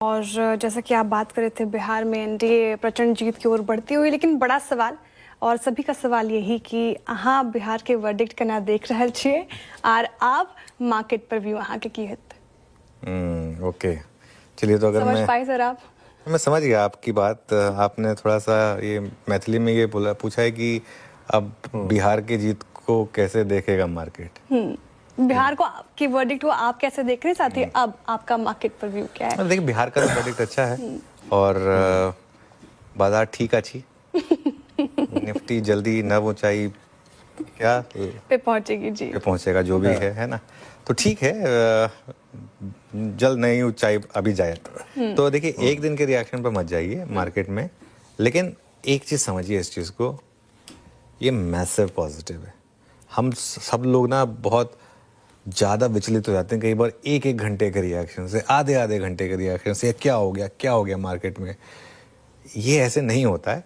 और जैसा कि आप बात कर रहे थे बिहार में एनडीए प्रचंड जीत की ओर बढ़ती हुई, लेकिन बड़ा सवाल और सभी का सवाल यही कि अहाँ बिहार के वर्डिक्ट केना देख रहल छियै और आप मार्केट पर व्यू अहाँ के की हेतै? ओके, चलिए तो अगर समझ पाए सर आप? मैं समझ गया आपकी बात। आपने थोड़ा सा ये मैथिली में ये पूछा है कि अब बिहार की जीत को कैसे देखेगा मार्केट। बिहार को की वर्डिक्ट को आप कैसे देख रहे हैं, साथ ही अब आपका मार्केट पर व्यू क्या है? देखिए, बिहार का तो वर्डिक्ट अच्छा है और बाजार ठीक अच्छी निफ्टी जल्दी नव ऊंचाई क्या पे पहुंचेगी जी, पे पहुंचेगा जो भी है ना, तो ठीक है। जल्द नई ऊंचाई अभी जाए तो देखिए, एक दिन के रिएक्शन पर मत जाइए मार्केट में, लेकिन एक चीज समझिए इस चीज को, ये मैसिव पॉजिटिव है। हम सब लोग ना बहुत ज़्यादा विचलित हो जाते हैं कई बार एक एक घंटे के रिएक्शन से, आधे आधे घंटे के रिएक्शन से, क्या हो गया मार्केट में। ये ऐसे नहीं होता है।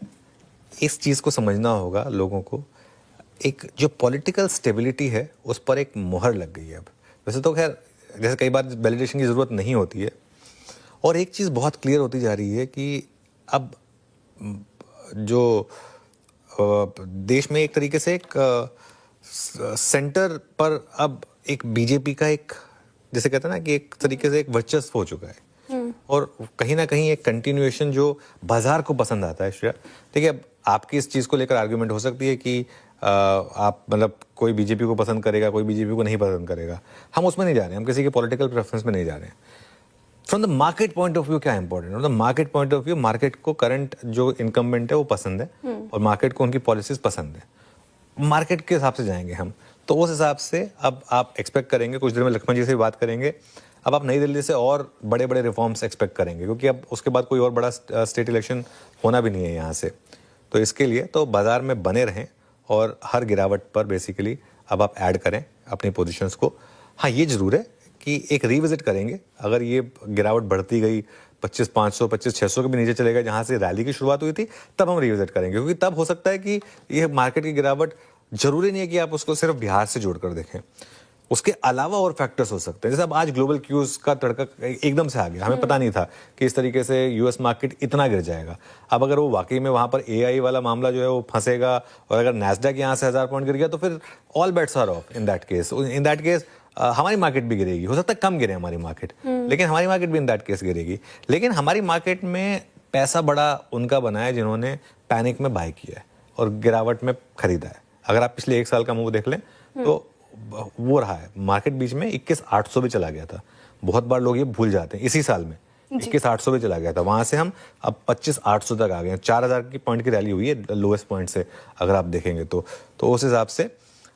इस चीज़ को समझना होगा लोगों को। एक जो पॉलिटिकल स्टेबिलिटी है उस पर एक मोहर लग गई है अब। वैसे तो खैर जैसे कई बार वैलिडेशन की ज़रूरत नहीं होती है। और एक चीज़ बहुत क्लियर होती जा रही है कि अब जो देश में एक तरीके से एक सेंटर पर अब एक बीजेपी का एक, जैसे कहते हैं ना कि एक तरीके से एक वर्चस्व हो चुका है और कहीं ना कहीं एक कंटिन्यूएशन जो बाजार को पसंद आता है। श्रेया, देखिए, अब आपकी इस चीज़ को लेकर आर्ग्यूमेंट हो सकती है कि आप मतलब कोई बीजेपी को पसंद करेगा, कोई बीजेपी को नहीं पसंद करेगा। हम उसमें नहीं जा रहे हैं, हम किसी के पॉलिटिकल प्रेफरेंस में नहीं जा रहे हैं। From the market point of view क्या इंपॉर्टेंट है? Market point of view, market को करंट जो इनकम्बेंट है वो पसंद है और मार्केट को उनकी पॉलिसीज पसंद है। मार्केट के हिसाब से जाएंगे हम, तो उस हिसाब से अब आप एक्सपेक्ट करेंगे, कुछ देर में लक्ष्मण जी से बात करेंगे, अब आप नई दिल्ली से और बड़े बड़े रिफॉर्म्स एक्सपेक्ट करेंगे, क्योंकि अब उसके बाद कोई और बड़ा स्टेट इलेक्शन होना भी नहीं है यहाँ से। तो इसके लिए तो बाजार में बने रहें और हर गिरावट पर बेसिकली अब आप ऐड करें अपनी पोजीशंस को। हाँ, ये जरूर है कि एक रिविजिट करेंगे। अगर ये गिरावट बढ़ती गई 25,500 25,600 के भी नीचे चलेगा जहां से रैली की शुरुआत हुई थी, तब हम रिविजिट करेंगे, क्योंकि तब हो सकता है कि ये मार्केट की गिरावट जरूरी नहीं है कि आप उसको सिर्फ बिहार से जोड़कर देखें, उसके अलावा और फैक्टर्स हो सकते हैं। जैसे अब आज ग्लोबल क्यूज का तड़का एकदम से आ गया, हमें पता नहीं था कि इस तरीके से यूएस मार्केट इतना गिर जाएगा। अब अगर वो वाकई में वहां पर एआई वाला मामला जो है वो फंसेगा और अगर नैस्डैक यहाँ से 1000 पॉइंट गिर गया तो फिर all bets are off in that case. हमारी मार्केट भी गिरेगी, हो सकता है कम गिरे हमारी मार्केट, लेकिन हमारी मार्केट भी इन दैट केस गिरेगी। लेकिन हमारी मार्केट में पैसा बड़ा उनका बना है जिन्होंने पैनिक में बाय किया है और गिरावट में खरीदा है। अगर आप पिछले एक साल का मूव देख लें तो वो रहा है। मार्केट बीच में 21,800 भी चला गया था। बहुत बार लोग ये भूल जाते हैं, इसी साल में 21,800 भी चला गया था, वहां से हम अब 25,800 तक आ गए हैं। 4,000 की पॉइंट की रैली हुई है लोएस्ट पॉइंट से, अगर आप देखेंगे तो उस हिसाब से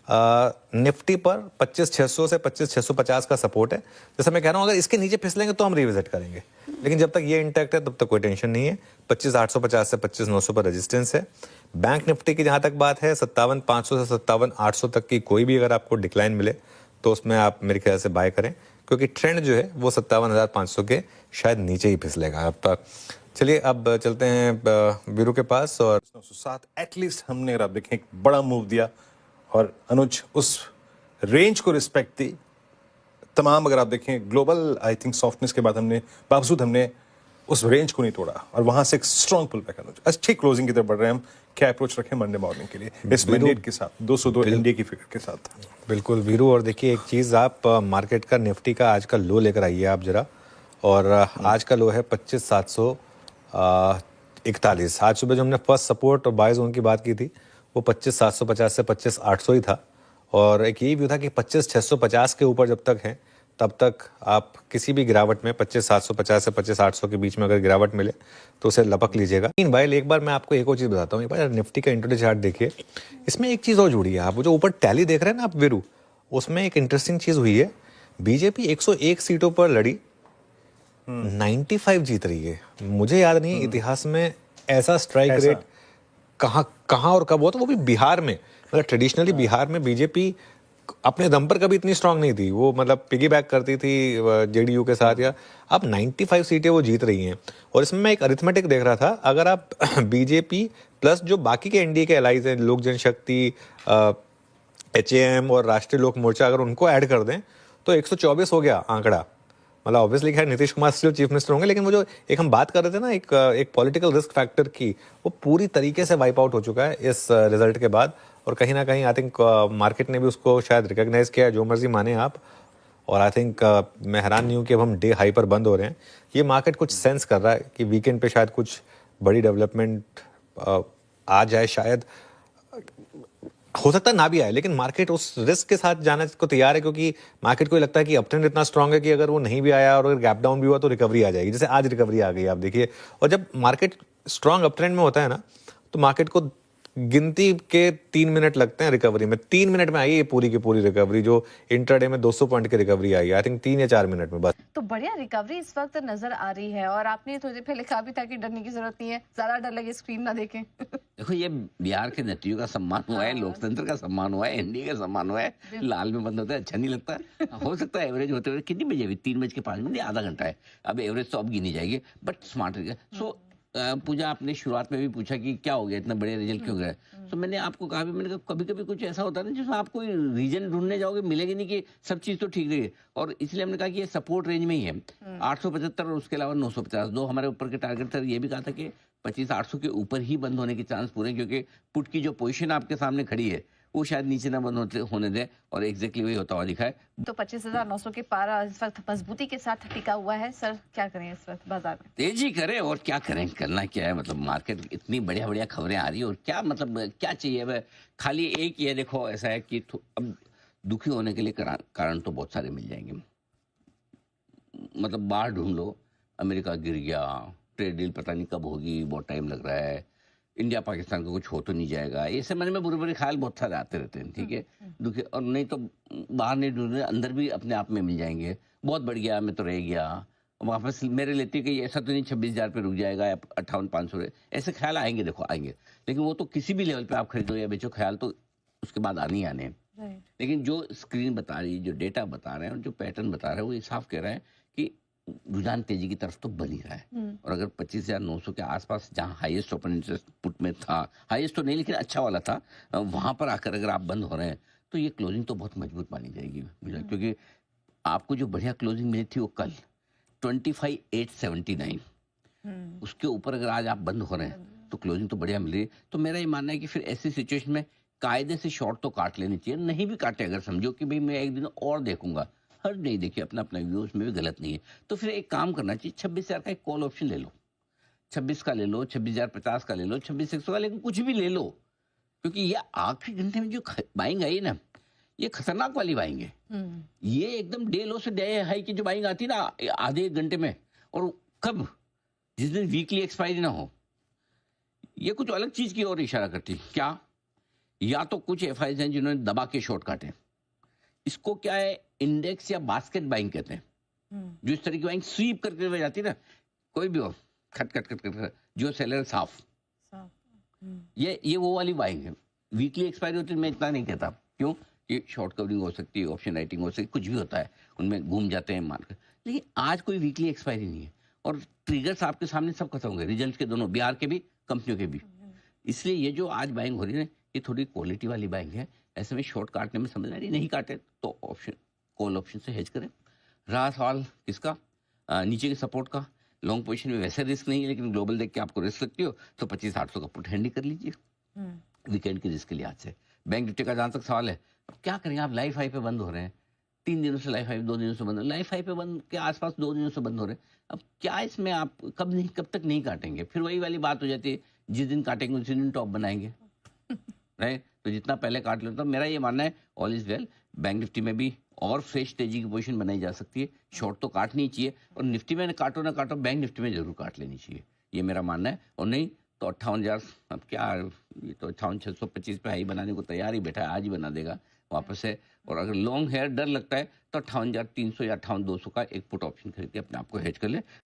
निफ्टी पर 25,600 से 25,650 का सपोर्ट है। जैसा मैं कह रहा हूँ, अगर इसके नीचे फिसलेंगे तो हम रिविजिट करेंगे, लेकिन जब तक ये इंटैक्ट है तब तक कोई टेंशन नहीं है। 25,850 से 25,900 पर रेजिस्टेंस है। बैंक निफ्टी की जहां तक बात है, 57,500 से 57,800 तक की कोई भी अगर आपको डिक्लाइन मिले तो उसमें आप मेरे ख्याल से बाय करें, क्योंकि ट्रेंड जो है वो 57,500 के शायद नीचे ही फिसलेगा अब तक। चलिए अब चलते हैं वीरू के पास। और 907 एटलीस्ट हमने, अगर आप देखें, एक बड़ा मूव दिया और अनुज उस रेंज को रिस्पेक्ट दी। तमाम अगर आप देखें ग्लोबल आई थिंक सॉफ्टनेस के बाद बावजूद हमने उस रेंज को नहीं तोड़ा और वहां से एक स्ट्रॉन्ग पुल बैक। अनुज अच्छी क्लोजिंग की तरफ बढ़ रहे हैं हम। क्या अप्रोच रखें मंडे मॉर्निंग के लिए इस मैंडेट के साथ 202 इंडिया की फिगर के साथ? बिल्कुल वीरू, और देखिए एक चीज़, आप मार्केट का निफ्टी का आज का लो लेकर आइए आप जरा। और आज का लो है 25,741। आज सुबह जो हमने फर्स्ट सपोर्ट और बाय जोन की बात की थी वो 25,750 से 25,800 ही था। और एक यही व्यू था कि 25,650 के ऊपर जब तक है तब तक आप किसी भी गिरावट में 25,750 से 25,800 के बीच में अगर गिरावट मिले तो उसे लपक लीजिएगा। लेकिन भाई एक बार मैं आपको एक और चीज़ बताता हूँ। एक बार निफ्टी का इंट्राडे चार्ट देखिए, इसमें एक चीज़ और जुड़ी है। आप जो ऊपर टैली देख रहे हैं ना आप वीरू, उसमें एक इंटरेस्टिंग चीज़ हुई है। बीजेपी 101 सीटों पर लड़ी, 95 जीत रही है। मुझे याद नहीं इतिहास में ऐसा स्ट्राइक रेट कहाँ और कब हुआ, तो वो भी बिहार में। मतलब ट्रेडिशनली बिहार में बीजेपी अपने दम पर कभी इतनी स्ट्रांग नहीं थी, वो मतलब पिगी बैक करती थी जेडीयू के साथ। या अब 95 सीटें वो जीत रही हैं। और इसमें मैं एक अरिथमेटिक देख रहा था, अगर आप बीजेपी प्लस जो बाकी के एनडीए के एलाइज हैं, लोक जनशक्ति, एचएएम और राष्ट्रीय लोक मोर्चा, अगर उनको ऐड कर दें तो 124 हो गया आंकड़ा। मतलब ऑब्वियसली खैर Nitish Kumar still chief minister होंगे, लेकिन वो जो एक हम बात कर रहे थे ना एक पॉलिटिकल रिस्क फैक्टर की, वो पूरी तरीके से वाइप आउट हो चुका है इस रिजल्ट के बाद। और कहीं ना कहीं आई थिंक मार्केट ने भी उसको शायद रिकॉग्नाइज किया है, जो मर्जी माने आप। और आई थिंक मैं हैरान नहीं हूँ कि अब हम डे हाई पर बंद हो रहे हैं। ये मार्केट कुछ सेंस कर रहा है कि वीकेंड पे शायद कुछ बड़ी डेवलपमेंट आ जाए, शायद हो सकता है ना भी आए, लेकिन मार्केट उस रिस्क के साथ जाने को तैयार है, क्योंकि मार्केट को लगता है कि अपट्रेंड इतना स्ट्रांग है कि अगर वो नहीं भी आया और अगर गैप डाउन भी हुआ तो रिकवरी आ जाएगी। जैसे आज रिकवरी आ गई आप देखिए। और जब मार्केट स्ट्रांग अपट्रेंड में होता है ना, तो मार्केट को गिनती के 3 मिनट लगते हैं रिकवरी में। 3 मिनट में आई है पूरी की पूरी रिकवरी, जो इंट्राडे में 200 पॉइंट की रिकवरी आई है, आई थिंक 3 या 4 मिनट में बस। तो बढ़िया रिकवरी इस वक्त नजर आ रही है। और आपने थोड़ी देर पहले कहा भी था कि डरने की जरूरत नहीं है, ज्यादा डर लगे स्क्रीन ना देखें। देखो, ये बिहार के नतीजों का सम्मान हुआ है, लोकतंत्र का सम्मान हुआ है, एनडीए का सम्मान हुआ है। लाल में बंद होता है, अच्छा नहीं लगता। हो सकता है एवरेज होते हुए कितनी बजे अभी 3:05 आधा घंटा है, अब एवरेज तो अब गिनी जाएगी, बट स्मार्ट रहेगा। सो पूजा, आपने शुरुआत में भी पूछा कि क्या हो गया, इतना बड़े रिजल्ट क्यों गए। तो मैंने आपको कहा भी, मैंने कहा कभी कभी कुछ ऐसा होता है ना जिसमें आप कोई रीजन ढूंढने जाओगे, मिलेगी नहीं कि सब चीज तो ठीक रही है। और इसलिए हमने कहा कि ये सपोर्ट रेंज में ही है, 875 और उसके अलावा 950, दो हमारे ऊपर के टारगेट थे। ये भी कहा था कि 25,800 के ऊपर ही बंद होने के चांस पूरे, क्योंकि पुट की जो पोजीशन आपके सामने खड़ी है वो शायद नीचे ना बंद होने दे, और एग्जैक्टली वही होता हुआ दिखा है। तो 25,900 के पार इस वक्त मजबूती के साथ टिका हुआ है। सर, क्या करें इस वक्त बाजार में? तेजी करें, और क्या करें, करना क्या है। मतलब मार्केट इतनी बढ़िया बढ़िया खबरें आ रही है, और क्या मतलब क्या चाहिए। अब खाली एक ये देखो, ऐसा है कि अब दुखी होने के लिए कारण तो बहुत सारे मिल जाएंगे। मतलब बाहर ढूंढ लो, अमेरिका गिर गया, ट्रेड डील पता नहीं कब होगी, बहुत टाइम लग रहा है, इंडिया पाकिस्तान को कुछ हो तो नहीं जाएगा, ये सब मन में बुरे बुरे ख्याल बहुत सारे आते रहते हैं। ठीक है, दुखी। और नहीं तो बाहर नहीं ढूंढ रहे, अंदर भी अपने आप में मिल जाएंगे, बहुत बढ़ गया, मैं तो रह गया, वापस मेरे लेती कि ऐसा तो नहीं 26,000 पे रुक जाएगा या 58,500, ऐसे ख्याल आएंगे। देखो आएंगे, लेकिन वो तो किसी भी लेवल पे आप खरीदो या बेचो, ख्याल तो उसके बाद आने ही आने हैं। लेकिन जो स्क्रीन बता रही है, जो डेटा बता रहे हैं और जो पैटर्न बता रहे हैं, वो ये साफ कह रहे हैं कि रुझान तेजी की तरफ तो बन ही रहा है। और अगर 25,900 के आसपास, जहां हाईएस्ट ओपन इंटरेस्ट पुट में था, हाईएस्ट तो नहीं लेकिन अच्छा वाला था, वहां पर आकर अगर आप बंद हो रहे हैं, तो ये क्लोजिंग तो बहुत मजबूत मानी जाएगी। क्योंकि आपको जो बढ़िया क्लोजिंग मिली थी वो कल 25,879, उसके ऊपर अगर आज आप बंद हो रहे हैं तो क्लोजिंग तो बढ़िया मिल रही है। तो मेरा ये मानना है कि फिर ऐसी सिचुएशन में कायदे से शॉर्ट तो काट लेनी चाहिए। नहीं भी काटे, अगर समझो कि भाई मैं एक दिन और देखूंगा, हर नहीं देखिए, अपना अपना व्यू, उसमें भी गलत नहीं है, तो फिर एक काम करना चाहिए, 26,000 का एक कॉल ऑप्शन ले लो, 26 का ले लो, 26,050 का ले लो, 26,100 का, लेकिन कुछ भी ले लो, क्योंकि ये आखिरी घंटे में जो बाइंग आई ना, ये खतरनाक वाली बाइंग है। ये एकदम डे लो से डे हाई की जो बाइंग आती ना आधे एक घंटे में, और कब, जिस दिन वीकली एक्सपायरी ना हो, ये कुछ अलग चीज की ओर इशारा करती। क्या, या तो कुछ एफआईज हैं जिन्होंने दबा के शॉर्ट काटे, इसको क्या है, इंडेक्स या बास्केट बाइंग कहते हैं, जो इस तरह की बाइंग स्वीप करके हुए जाती है ना, कोई भी हो, खट खट खट खट, जो सेलर साफ, ये वो वाली बाइंग है। वीकली एक्सपायरी होती है, मैं इतना नहीं कहता, क्यों कि शॉर्ट कवरिंग हो सकती है, ऑप्शन राइटिंग हो सकती है, कुछ भी होता है, उनमें घूम जाते हैं मार्केट। लेकिन आज कोई वीकली एक्सपायरी नहीं है, और ट्रिगर्स आपके सामने सब खत्म होंगे, रिजल्ट के दोनों, बिहार के भी, कंपनियों के भी। इसलिए ये जो आज बाइंग हो रही है, ये थोड़ी क्वालिटी वाली बाइंग है। ऐसे में शॉर्ट काटने में समझ आ रही, नहीं काटे तो ऑप्शन, कॉल ऑप्शन से हेज करें। रहा सवाल किसका, नीचे के सपोर्ट का, लॉन्ग पोजीशन में वैसे रिस्क नहीं है, लेकिन ग्लोबल देख के आपको रिस्क लगती हो तो 25,800 का पुट हैंडी कर लीजिए वीकेंड की रिस्क के लिए। आज से बैंक निफ्टी का जहां तक सवाल है, अब क्या करेंगे, आप लाइफ हाई पे बंद हो रहे हैं, 3 दिनों से लाइफ हाई, 2 दिनों से बंद, लाइफ हाई पे बंद के आसपास 2 दिनों से बंद हो रहे हैं। अब क्या इसमें आप कब तक नहीं काटेंगे, फिर वही वाली बात हो जाती है, जिस दिन काटेंगे उसी दिन टॉप बनाएंगे, राइट। तो जितना पहले काट लो, तो मेरा ये मानना है all is well. Bank Nifty में भी और फ्रेश तेजी की पोजीशन बनाई जा सकती है, शॉर्ट तो काटनी चाहिए, और निफ्टी में काटो ना काटो, बैंक निफ्टी में जरूर काट लेनी चाहिए, ये मेरा मानना है। और नहीं तो 58,000, अब क्या, ये तो 58,625 पे हाई बनाने को तैयार ही बैठा है, आज ही बना देगा वापस से। और अगर लॉन्ग हेयर डर लगता है तो 58,300 या 58,200 का एक पुट ऑप्शन खरीद के अपने आप को हेज कर ले।